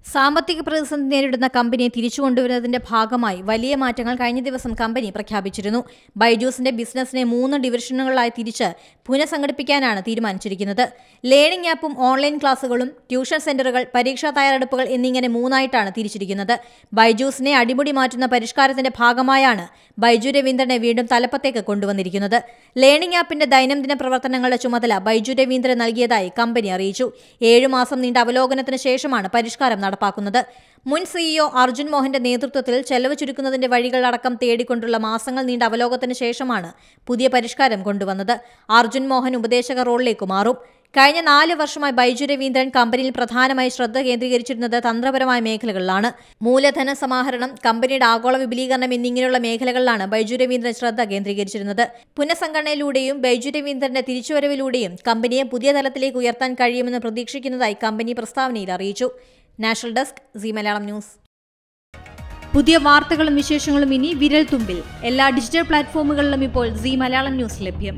സാമ്പത്തിക പ്രതിസന്ധി നേരിടുന്ന കമ്പനിയെ തിരിച്ചുകൊണ്ടുവരുന്നതിന്റെ ഭാഗമായി വലിയ മാറ്റങ്ങൾ കഴിഞ്ഞ ദിവസം കമ്പനി പ്രഖ്യാപിച്ചിരുന്നു. ബൈജൂസിന്റെ ബിസിനസിനെ 3 ഡിവിഷനുകളായി തിരിച്ച് പുനഃസംഘടിപ്പിക്കാനാണ് തീരുമാനിച്ചിരിക്കുന്നത്. ലേണിംഗ് ആപ്പും ഓൺലൈൻ ക്ലാസുകളും, ട്യൂഷൻ സെന്ററുകൾ, പരീക്ഷാ തയ്യാറെടുപ്പുകൾ എന്നിങ്ങനെ 3ആയിട്ടാണ് തിരിച്ചിരിക്കുന്നത്. ബൈജൂസിനെ അടിമുടി മാറ്റുന്ന പരിഷ്കാരത്തിന്റെ ഭാഗമായാണ് ബൈജു രവീന്ദ്രനെ വീണ്ടും തലപ്പത്തേക്ക് കൊണ്ടുവന്നിരിക്കുന്നത്. ലേണിംഗ് ആപ്പിന്റെ ദൈനംദിന പ്രവർത്തനങ്ങളുടെ ചുമതല ബൈജു രവീന്ദ്രൻ നൽകിയതായി കമ്പനി അറിയിച്ചു. 7 മാസം നീണ്ട അവലോകനത്തിന് ശേഷമാണ് പരിഷ്കാരം നടപ്പാക്കുന്നത്. മുൻ സിഇഒ അർജുൻ മോഹന്റെ നേതൃത്വത്തിൽ ചെലവ് ചുരുക്കുന്നതിന്റെ വഴികൾ അടക്കം തേടിക്കൊണ്ടുള്ള മാസങ്ങൾ നീണ്ട അവലോകനത്തിന് ശേഷമാണ് പുതിയ പരിഷ്കാരം കൊണ്ടുവന്നത്. അർജുൻ മോഹൻ ഉപദേശക റോളിലേക്ക് മാറും. കഴിഞ്ഞ 4 വർഷമായി ബൈജു രവീന്ദ്രൻ കമ്പനിയിൽ പ്രധാനമായി ശ്രദ്ധ കേന്ദ്രീകരിച്ചിരുന്നത് തന്ത്രപരമായ മേഖലകളിലാണ്. മൂലധന സമാഹരണം, കമ്പനിയുടെ ആഗോള വിപുലീകരണം എന്നിങ്ങനെയുള്ള മേഖലകളിലാണ് ബൈജു രവീന്ദ്രൻ ശ്രദ്ധ കേന്ദ്രീകരിച്ചിരുന്നത്. പുനഃസംഘടനയിലൂടെയും ബൈജു രവീന്ദ്രന്റെ തിരിച്ചുവരവിലൂടെയും കമ്പനിയെ പുതിയ തലത്തിലേക്ക് ഉയർത്താൻ കഴിയുമെന്ന് പ്രതീക്ഷിക്കുന്നതായി കമ്പനി പ്രസ്താവനയിൽ അറിയിച്ചു. National desk, C Malayalam news. പുതിയ വാർത്തകളും വിശേഷങ്ങളും ഇനി വിരൽ തുമ്പിൽ. എല്ലാ ഡിജിറ്റൽ പ്ലാറ്റ്ഫോമുകളിലും ഇപ്പോൾ സി മലയാളം ന്യൂസ് ലഭ്യം.